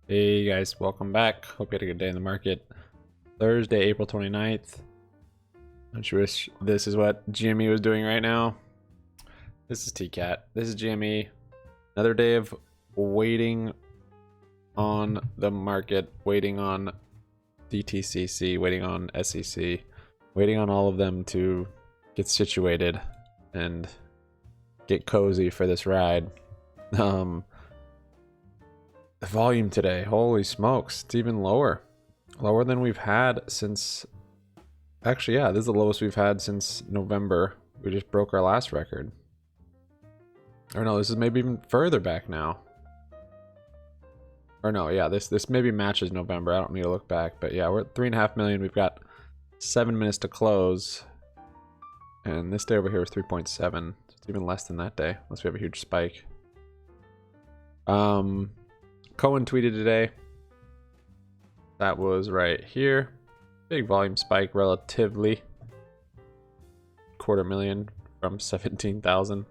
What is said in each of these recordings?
Hey guys, welcome back. Hope you had a good day in the market. Thursday, April 29th. Don't you wish this is what GME was doing right now? This is TCAT. This is GME. Another day of waiting on the market, waiting on DTCC, waiting on SEC, waiting on all of them to get situated and get cozy for this ride. The volume today, holy smokes, it's even lower than we've had since, actually, yeah, this is the lowest we've had since November. We just broke our last record. Or no, this is maybe even further back now. Or no, yeah, this maybe matches November. I don't need to look back, but yeah, we're at 3.5 million. We've got 7 minutes to close, and this day over here was 3.7, so it's even less than that day, unless we have a huge spike. Cohen tweeted today. That was right here. Big volume spike relatively. 250,000 from 17,000.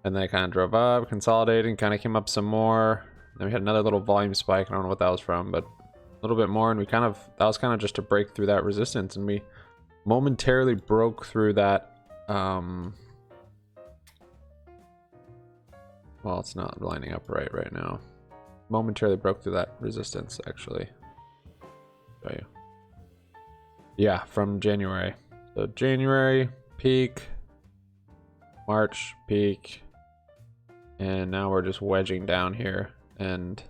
And then it kind of drove up, consolidated, and kind of came up some more. Then we had another little volume spike. I don't know what that was from, but a little bit more. And we that was kind of just to break through that resistance. And we momentarily broke through that. Well, it's not lining up right now. Momentarily broke through that resistance, actually. Show you. Yeah, from January. So January peak, March peak, and now we're just wedging down here and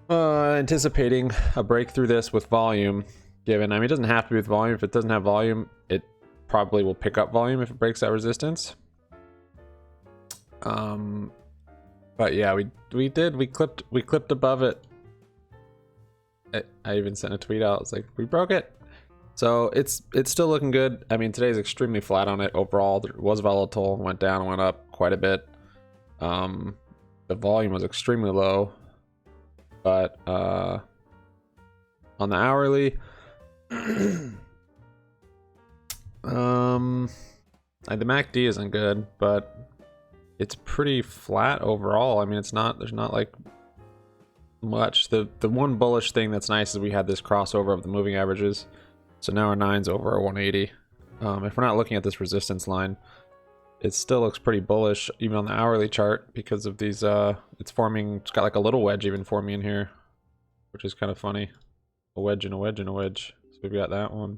anticipating a break through this with volume. Given, I mean, it doesn't have to be with volume. If it doesn't have volume, it probably will pick up volume if it breaks that resistance. But yeah, we clipped above it. I even sent a tweet out. It's like, we broke it. So it's still looking good. I mean, today's extremely flat on it overall. It was volatile, went down, went up quite a bit. The volume was extremely low, but on the hourly, the MACD isn't good, but it's pretty flat overall. I mean, there's not like much. The one bullish thing that's nice is we had this crossover of the moving averages. So now our 9's over our 180. If we're not looking at this resistance line, it still looks pretty bullish even on the hourly chart because of these it's got like a little wedge even forming in here, which is kind of funny. A wedge and a wedge and a wedge. So we've got that one.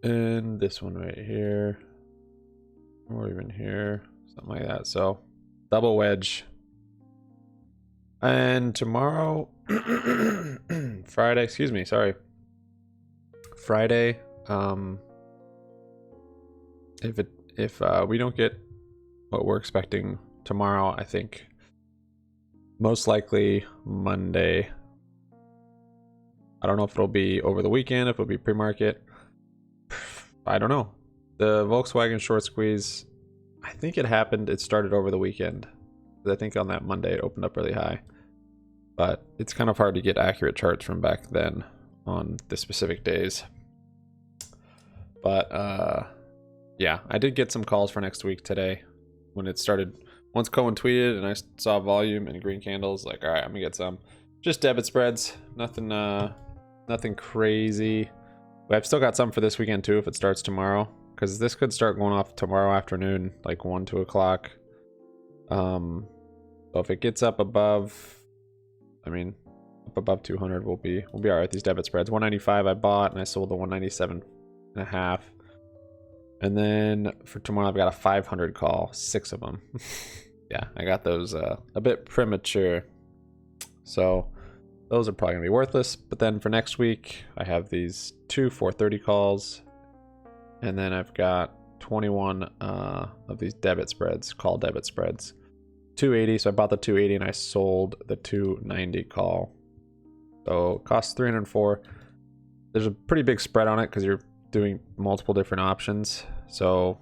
And this one right here. Or even here. Something like that. So double wedge. And tomorrow Friday, excuse me, sorry. Friday, if we don't get what we're expecting tomorrow, I think most likely Monday. I don't know if it'll be over the weekend, if it'll be pre-market. I don't know. The Volkswagen short squeeze, I think it started over the weekend. I think on that Monday it opened up really high. But it's kind of hard to get accurate charts from back then on the specific days. But yeah, I did get some calls for next week today when it started. Once Cohen tweeted and I saw volume and green candles, like, all right, I'm gonna get some. Just debit spreads, nothing crazy. But I've still got some for this weekend too if it starts tomorrow, because this could start going off tomorrow afternoon, like 1, 2 o'clock. So if it gets up above, I mean, up above 200, we'll be all right. These debit spreads, 195 I bought and I sold the 197.5. And then for tomorrow I've got a 500 call, 6 of them. Yeah, I got those a bit premature, so those are probably gonna be worthless. But then for next week I have these 2 430 calls, and then I've got 21 of these debit spreads, call debit spreads. 280, so I bought the 280 and I sold the 290 call. So it costs 304. There's a pretty big spread on it because you're doing multiple different options. So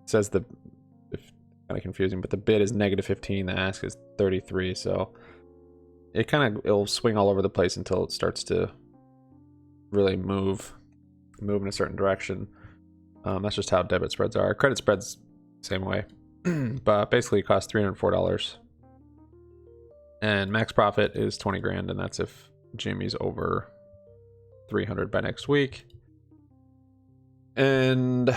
it says kind of confusing, but the bid is -15, the ask is 33. So it'll swing all over the place until it starts to really move in a certain direction. That's just how debit spreads are. Credit spreads, same way. But basically it costs $304. And max profit is 20 grand, and that's if GME's over 300 by next week. And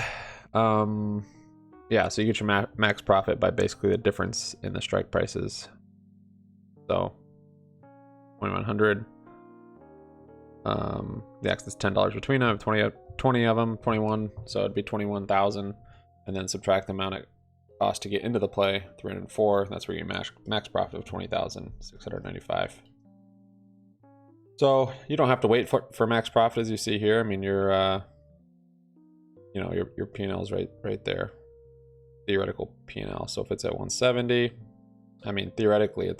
yeah, so you get your max profit by basically the difference in the strike prices. So 2100. The X is $10 between them, 20 of them, 21, so it'd be 21,000, and then subtract the amount it cost to get into the play, 304. That's where you max profit of 20,695. So you don't have to wait for max profit, as you see here. I mean, your P&L is right there, theoretical P&L. So if it's at 170, I mean, theoretically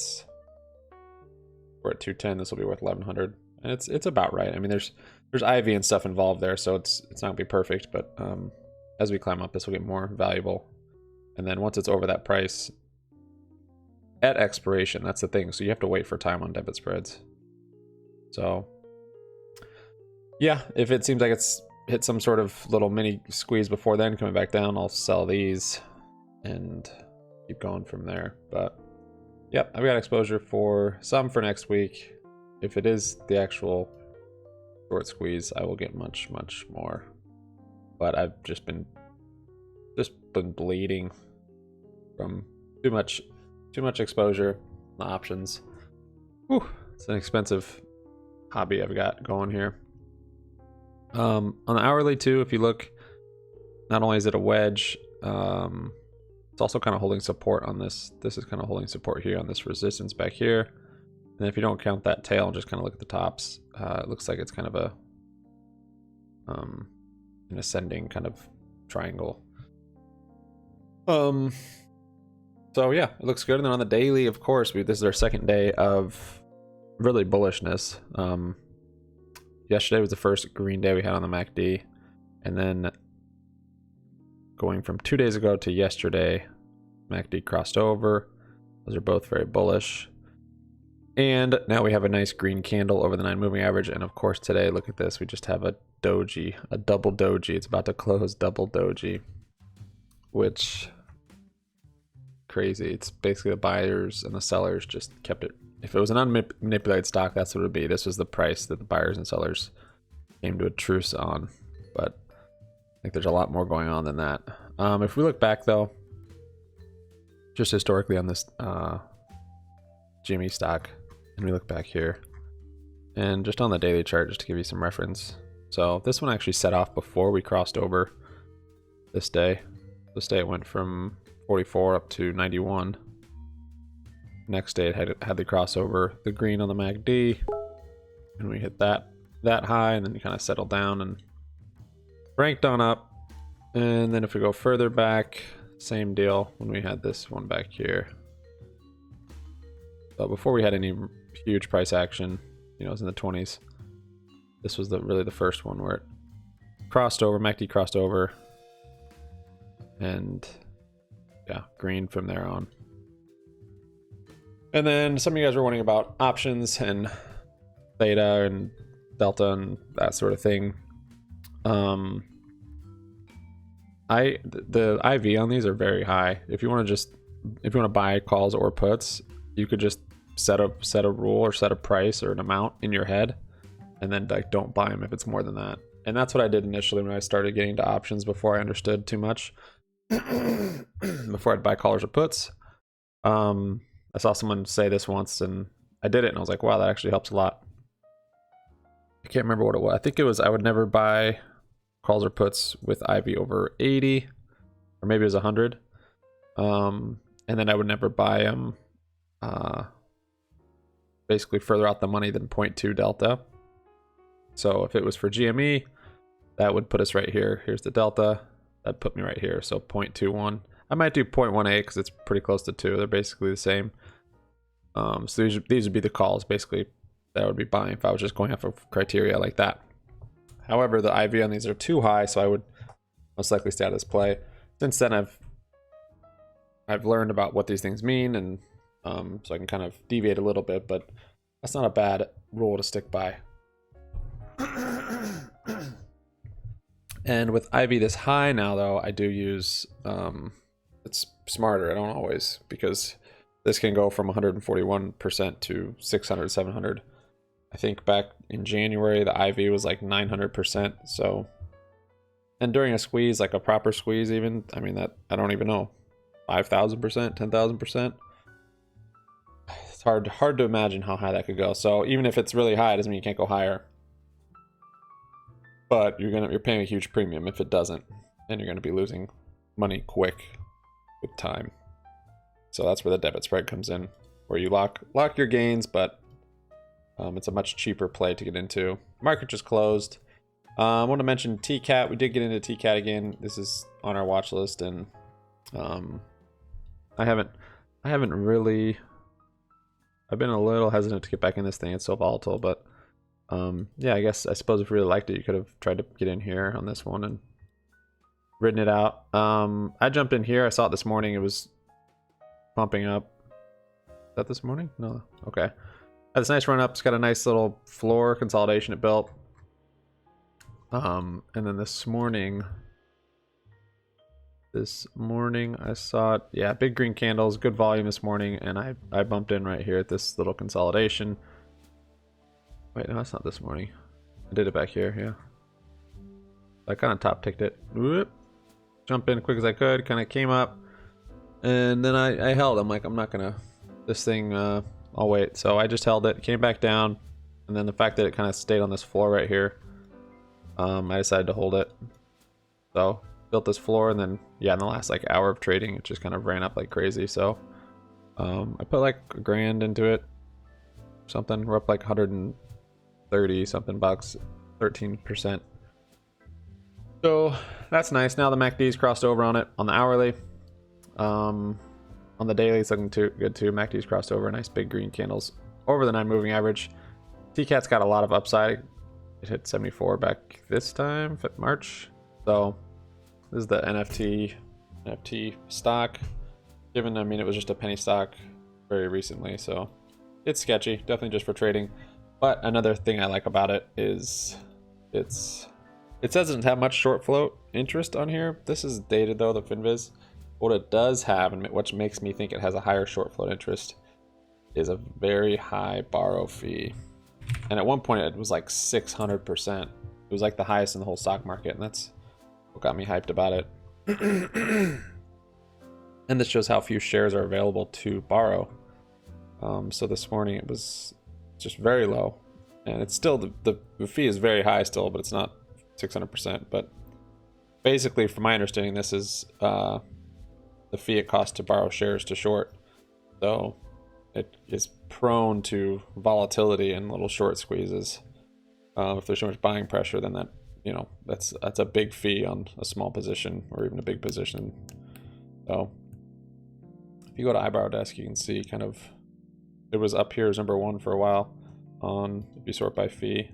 we're at 210. This will be worth 1,100, and it's about right. I mean, there's IV and stuff involved there, so it's not gonna be perfect, but as we climb up, this will get more valuable. And then once it's over that price at expiration, that's the thing. So you have to wait for time on debit spreads. So yeah, if it seems like it's hit some sort of little mini squeeze before then, coming back down, I'll sell these and keep going from there. But yep, I've got exposure for some for next week. If it is the actual short squeeze, I will get much more. But I've just been bleeding from too much exposure on the options. Whew, it's an expensive hobby I've got going here. On the hourly too, if you look, not only is it a wedge, it's also kind of holding support on this. This is kind of holding support here on this resistance back here. And if you don't count that tail and just kind of look at the tops, it looks like it's kind of a an ascending kind of triangle. So yeah, it looks good. And then on the daily, of course, this is our second day of really bullishness. Yesterday was the first green day we had on the MACD, and then going from 2 days ago to yesterday, MACD crossed over. Those are both very bullish. And now we have a nice green candle over the 9 moving average. And of course today, look at this, we just have a doji, a double doji. It's about to close double doji, which crazy. It's basically the buyers and the sellers just kept it. If it was an unmanipulated stock, that's what it would be. This was the price that the buyers and sellers came to a truce on. But I think there's a lot more going on than that. If we look back though, just historically on this GME stock, and we look back here, and just on the daily chart, just to give you some reference. So this one actually set off before we crossed over this day. This day it went from 44 up to 91. Next day it had the crossover, the green on the MACD, and we hit that high, and then you kind of settled down and ranked on up. And then if we go further back, same deal when we had this one back here. But before we had any huge price action, it was in the 20s. This was really the first one where it crossed over, MACD crossed over, and yeah, green from there on. And then some of you guys were wondering about options and theta and delta and that sort of thing. The IV on these are very high. If you want to buy calls or puts, you could just set a rule or set a price or an amount in your head, and then don't buy them if it's more than that. And that's what I did initially when I started getting into options before I understood too much. Before I'd buy callers or puts. I saw someone say this once, and I did it, and I was like, wow, that actually helps a lot. I can't remember what it was. I think it was I would never buy calls or puts with IV over 80, or maybe it was 100. And then I would never buy them basically further out the money than 0.2 delta. So if it was for GME, that would put us right here. Here's the delta. That'd put me right here. So 0.21. I might do 0.18 because it's pretty close to 2. They're basically the same. So these would be the calls basically that I would be buying if I was just going off of criteria like that. However, the IV on these are too high, so I would most likely stay out of this play. Since then, I've learned about what these things mean, and so I can kind of deviate a little bit, but that's not a bad rule to stick by. And with IV this high now, though, I do use it's smarter. I don't always, because this can go from 141% to 600, 700. I think back in January, the IV was like 900%. So, and during a squeeze, like a proper squeeze even, I mean, that, I don't even know, 5,000%, 10,000%. It's hard to imagine how high that could go. So even if it's really high, it doesn't mean you can't go higher. But you're paying a huge premium if it doesn't, and you're gonna be losing money quick with time. So that's where the debit spread comes in, where you lock your gains, but it's a much cheaper play to get into. Market just closed. I want to mention TCAT. We did get into TCAT again. This is on our watch list, and I haven't really. I've been a little hesitant to get back in this thing. It's so volatile, but yeah, I suppose if you really liked it, you could have tried to get in here on this one and ridden it out. I jumped in here. I saw it this morning. It was pumping up. Is that this morning? No. Okay. Had this nice run up. It's got a nice little floor consolidation it built. And then this morning I saw it. Yeah, big green candles, good volume this morning, and I bumped in right here at this little consolidation. Wait, no, that's not this morning. I did it back here, yeah. I kind of top ticked it. Whoop. Jump in quick as I could, kind of came up, and then I held. I'm like, I'm not gonna, this thing, I'll wait. So I just held it, came back down, and then the fact that it kind of stayed on this floor right here, I decided to hold it. So built this floor, and then yeah, in the last like hour of trading, it just kind of ran up like crazy. So I put like $1,000 into it, something. We're up like 130 something bucks, 13%. So that's nice. Now the MACD's crossed over on it on the hourly. On the daily, it's looking good too. MACD's crossed over, nice big green candles over the 9 moving average. TCAT's got a lot of upside. It hit 74 back this time, March. So this is the NFT stock. Given, I mean, it was just a penny stock very recently, so it's sketchy, definitely just for trading. But another thing I like about it is it doesn't have much short float interest on here. This is dated though, the FinViz. What it does have, and which makes me think it has a higher short float interest, is a very high borrow fee. And at one point it was like 600%. It was like the highest in the whole stock market, and that's what got me hyped about it. And this shows how few shares are available to borrow. So this morning it was just very low, and it's still the fee is very high still, but it's not 600%. But basically, from my understanding, this is the fee it costs to borrow shares to short. So it is prone to volatility and little short squeezes. If there's so much buying pressure, then that, you know, that's a big fee on a small position or even a big position. So if you go to iBorrow Desk, you can see kind of it was up here as #1 for a while on if you sort by fee.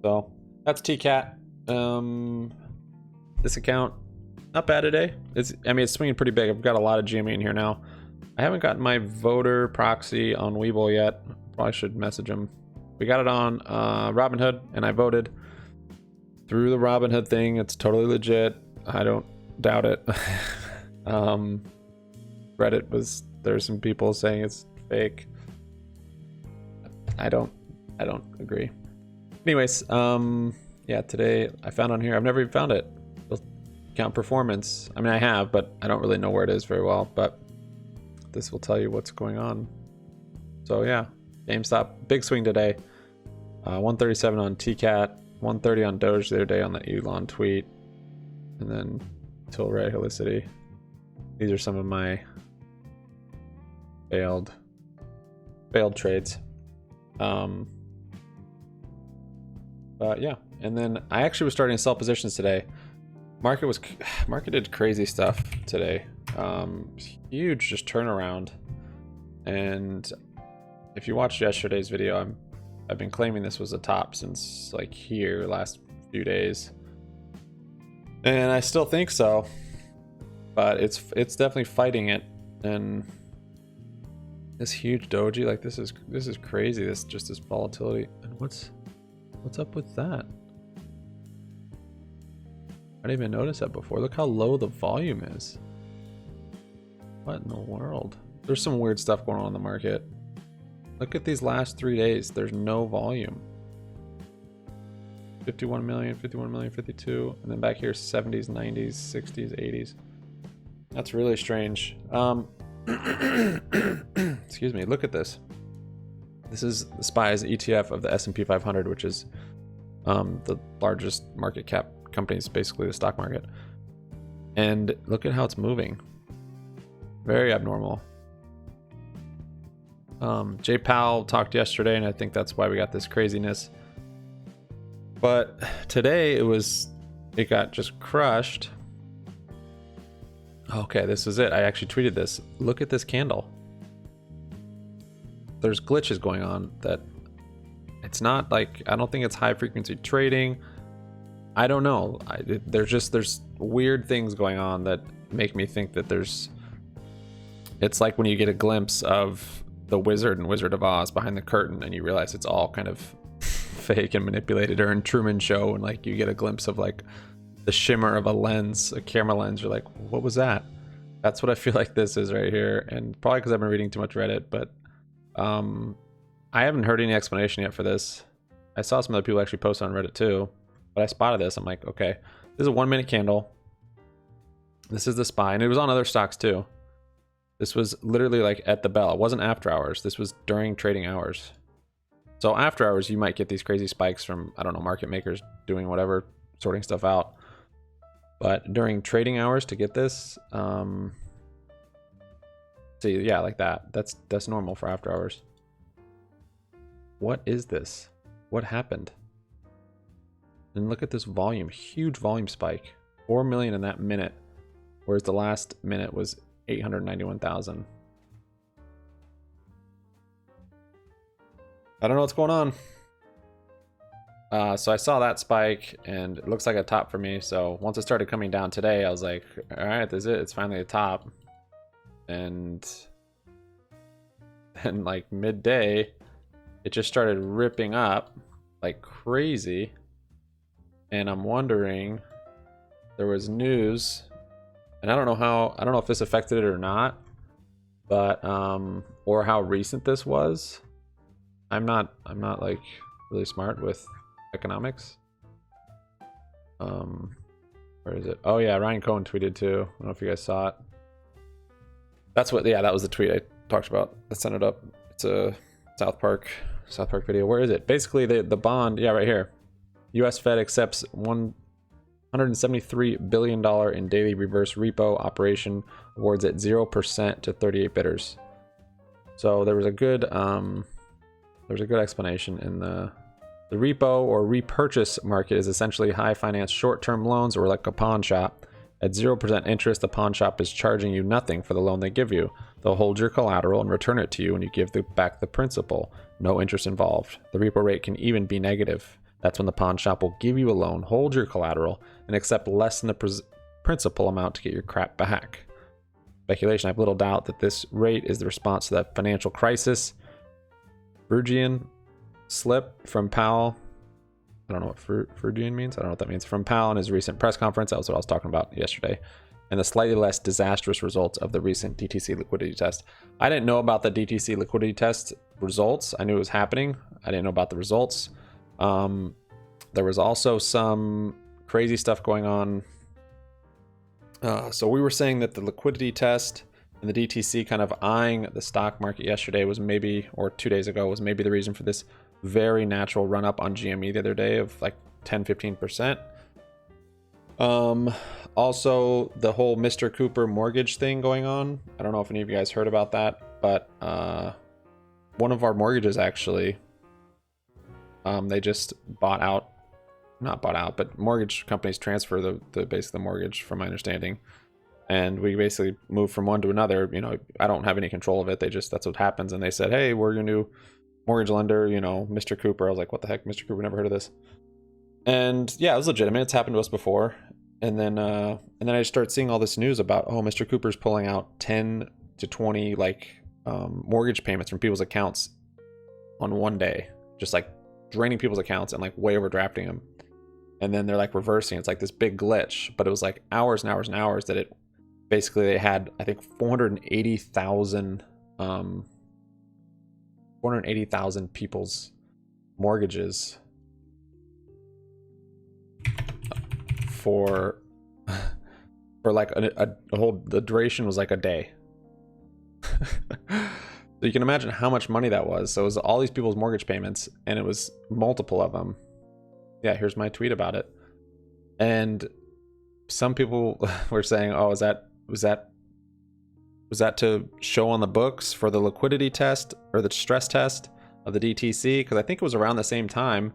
So that's TCAT. This account, not bad today. It's swinging pretty big. I've got a lot of GME in here now. I haven't gotten my voter proxy on Webull yet. Probably should message them. We got it on Robinhood, and I voted through the Robinhood thing. It's totally legit. I don't doubt it. Reddit there's some people saying it's fake. I don't agree. Anyways, yeah, today I found on here. I've never even found it. Count performance. I mean, I have, but I don't really know where it is very well. But this will tell you what's going on. So yeah, GameStop, big swing today. 137 on TCAT, 130 on Doge the other day on the Elon tweet, and then Tilray Helicity. These are some of my failed trades. But yeah, and then I actually was starting to sell positions today. Market did crazy stuff today. Huge just turnaround. And if you watched yesterday's video, I've been claiming this was a top since like here last few days, and I still think so. But it's definitely fighting it. And this huge doji, like this is crazy. This volatility. And what's up with that? I didn't even notice that before. Look how low the volume is. What in the world? There's some weird stuff going on in the market. Look at these last 3 days. There's no volume. 51 million, 51 million, 52. And then back here, 70s, 90s, 60s, 80s. That's really strange. Excuse me. Look at this. This is the SPY's ETF of the S&P 500, which is the largest market cap companies, basically the stock market. And look at how it's moving. Very abnormal. Jay Powell talked yesterday, and I think that's why we got this craziness. But today it got just crushed. Okay, this is it. I actually tweeted this. Look at this candle. There's glitches going on that it's not like, I don't think it's high frequency trading. I don't know. There's weird things going on that make me think that it's like when you get a glimpse of the Wizard and Wizard of Oz behind the curtain and you realize it's all kind of fake and manipulated, or in Truman Show and like you get a glimpse of like the shimmer of a lens, a camera lens. You're like, what was that? That's what I feel like this is right here. And probably because I've been reading too much Reddit, but I haven't heard any explanation yet for this. I saw some other people actually post on Reddit too, but I spotted this. I'm like, okay, this is a 1 minute candle. This is the SPY, and it was on other stocks too. This was literally like at the bell. It wasn't after hours. This was during trading hours. So after hours, you might get these crazy spikes from, I don't know, market makers doing whatever, sorting stuff out. But during trading hours to get this, see, yeah, like that. That's normal for after hours. What is this? What happened? And look at this volume, huge volume spike, 4 million in that minute, whereas the last minute was 891,000. I don't know what's going on. So I saw that spike and it looks like a top for me. So once it started coming down today, I was like, all right, this is it. It's finally a top. And then like midday, it just started ripping up like crazy. And I'm wondering, there was news, and I don't know if this affected it or not, but or how recent this was. I'm not like really smart with economics. Where is it? Oh yeah, Ryan Cohen tweeted too. I don't know if you guys saw it. That was the tweet I talked about. I sent it up. It's a South Park video. Where is it? Basically the bond, yeah, right here. US Fed accepts $173 billion in daily reverse repo operation, awards at 0% to 38 bidders. So there was a good explanation in the repo or repurchase market is essentially high finance short-term loans, or like a pawn shop. At 0% interest, the pawn shop is charging you nothing for the loan they give you. They'll hold your collateral and return it to you when you give back the principal. No interest involved. The repo rate can even be negative. That's when the pawn shop will give you a loan, hold your collateral, and accept less than the principal amount to get your crap back. Speculation. I have little doubt that this rate is the response to that financial crisis. Phrygian slip from Powell. I don't know what Phrygian means. I don't know what that means. From Powell in his recent press conference. That was what I was talking about yesterday. And the slightly less disastrous results of the recent DTC liquidity test. I didn't know about the DTC liquidity test results. I knew it was happening. I didn't know about the results. There was also some crazy stuff going on. So we were saying that the liquidity test and the DTC kind of eyeing the stock market yesterday was maybe, or 2 days ago, was maybe the reason for this very natural run up on GME the other day of like 10-15%. Also the whole Mr. Cooper mortgage thing going on. I don't know if any of you guys heard about that, but one of our mortgages actually, they just not bought out, but mortgage companies transfer the base of the mortgage, from my understanding. And we basically moved from one to another. You know, I don't have any control of it. That's what happens. And they said, hey, we're your new mortgage lender, you know, Mr. Cooper. I was like, what the heck, Mr. Cooper? Never heard of this. And yeah, it was legitimate. It's happened to us before. And then I just started seeing all this news about, oh, Mr. Cooper's pulling out 10 to 20 mortgage payments from people's accounts on one day, just like draining people's accounts and like way overdrafting them. And then they're like reversing. It's like this big glitch, but it was like hours and hours and hours that it basically, they had, I think, 480,000 480,000 people's mortgages for like a whole, the duration was like a day. So you can imagine how much money that was. So it was all these people's mortgage payments, and it was multiple of them. Yeah, here's my tweet about it. And some people were saying, oh, was that to show on the books for the liquidity test or the stress test of the DTC? Because I think it was around the same time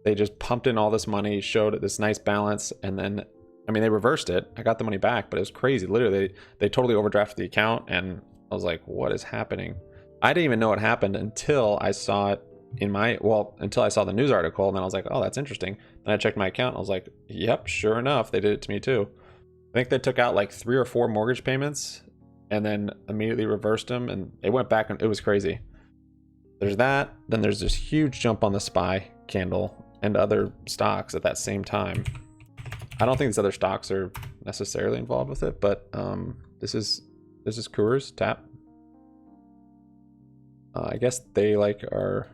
they just pumped in all this money, showed this nice balance, and then, I mean, they reversed it. I got the money back, but it was crazy. Literally, they totally overdrafted the account, and I was like, what is happening? I didn't even know what happened until I saw it until I saw the news article, and then I was like, oh, that's interesting. Then I checked my account, and I was like, yep, sure enough, they did it to me too. I think they took out like 3 or 4 mortgage payments and then immediately reversed them, and it went back, and it was crazy. There's that. Then there's this huge jump on the SPY candle and other stocks at that same time. I don't think these other stocks are necessarily involved with it, but this is Coors Tap. I guess they are,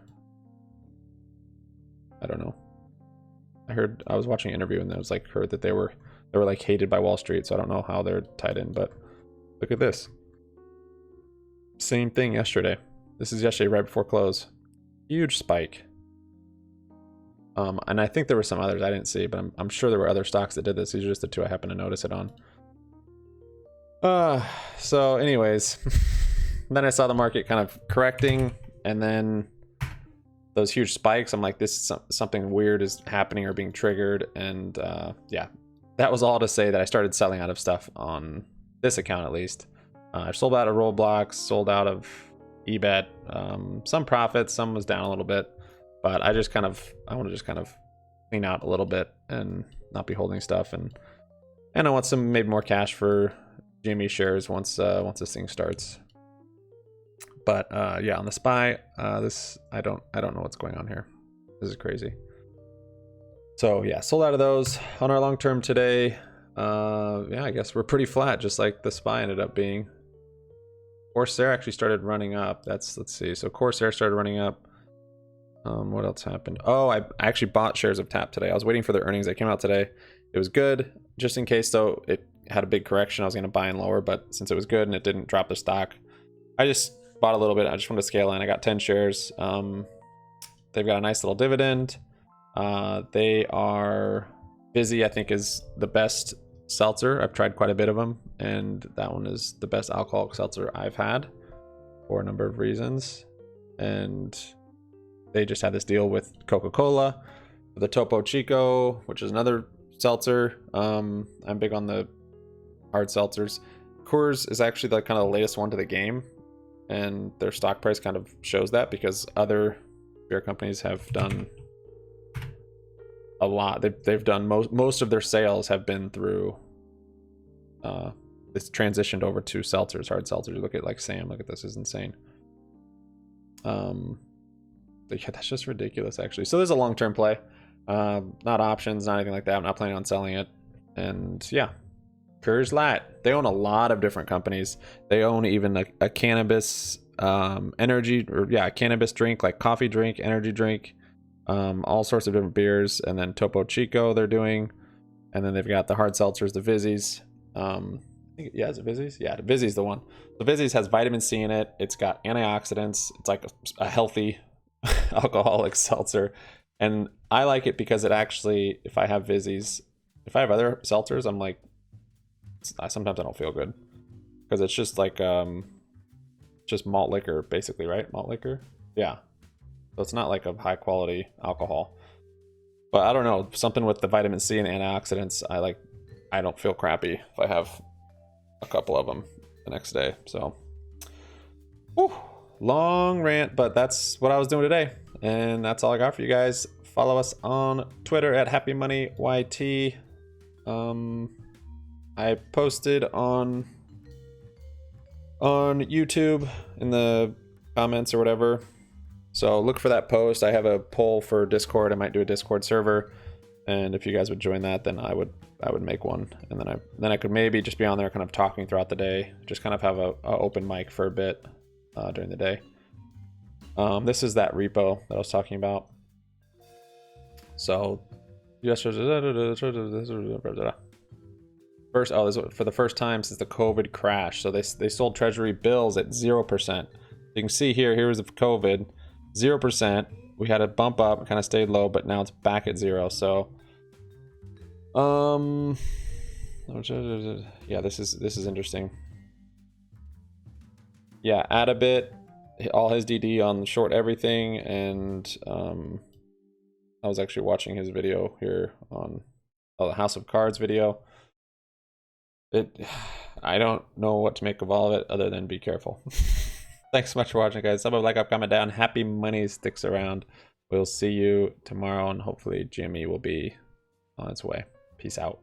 I don't know. I was watching an interview, and I was heard that they were like hated by Wall Street, so I don't know how they're tied in, but look at this. Same thing yesterday. This is yesterday right before close. Huge spike. And I think there were some others I didn't see, but I'm sure there were other stocks that did this. These are just the 2 I happened to notice it on. So anyways, then I saw the market kind of correcting, and then those huge spikes. I'm like, this is something weird is happening or being triggered. And yeah, that was all to say that I started selling out of stuff on this account, at least. I sold out of Roblox, sold out of eBet, some profits, some was down a little bit, but I want to just kind of clean out a little bit and not be holding stuff. And I want some, maybe more cash for GME shares once this thing starts. But yeah, on the SPY, this I don't know what's going on here. This is crazy. So yeah, sold out of those. On our long term today, yeah, I guess we're pretty flat, just like the SPY ended up being. Corsair actually started running up. Let's see. So Corsair started running up. What else happened? Oh, I actually bought shares of TAP today. I was waiting for their earnings. They came out today. It was good, just in case though it had a big correction. I was going to buy in lower, but since it was good and it didn't drop the stock, I just bought a little bit. I just wanted to scale in. I got 10 shares. They've got a nice little dividend. They are busy, I think, is the best seltzer. I've tried quite a bit of them, and that one is the best alcoholic seltzer I've had for a number of reasons. And they just had this deal with Coca-Cola, the Topo Chico, which is another seltzer. I'm big on the hard seltzers. Coors is actually the kind of the latest one to the game, and their stock price kind of shows that, because other beer companies have done a lot. They've done most of their sales have been through it's transitioned over to seltzers, hard seltzers. Look at like Sam, look at this, is insane. Yeah, that's just ridiculous actually. So there's a long-term play, not options, not anything like that. I'm not planning on selling it. And yeah, Coors Light, they own a lot of different companies. They own even a cannabis energy, or yeah, a cannabis drink, like coffee drink, energy drink, all sorts of different beers. And then Topo Chico they're doing, and then they've got the hard seltzers, the Vizzies. Yeah, is it Vizzies? Yeah, the Vizzies the one. The Vizzies has vitamin C in it. It's got antioxidants. It's like a healthy alcoholic seltzer, and I like it because it actually, if I have Vizzies, if I have other seltzers, I'm like, sometimes I don't feel good, because it's just like just malt liquor basically, right? Malt liquor, yeah. So it's not like a high quality alcohol, but I don't know, something with the vitamin C and antioxidants, I don't feel crappy if I have a couple of them the next day. So whew, long rant, but that's what I was doing today, and that's all I got for you guys. Follow us on Twitter at HappyMoneyYT. I posted on YouTube in the comments or whatever, so look for that post. I have a poll for Discord. I might do a Discord server, and if you guys would join that, then I would make one, and then I could maybe just be on there kind of talking throughout the day, just kind of have a open mic for a bit. during the day. This is that repo that I was talking about. So, first, this is for the first time since the COVID crash. So they sold Treasury bills at 0%. You can see here was the COVID, 0%. We had a bump up, kind of stayed low, but now it's back at 0. So, yeah, this is interesting. Yeah, add a bit, all his DD on short everything, and I was actually watching his video here on the House of Cards video. I don't know what to make of all of it other than be careful. Thanks so much for watching, guys. Sub, like, up, comment down. Happy money sticks around. We'll see you tomorrow, and hopefully GME will be on its way. Peace out.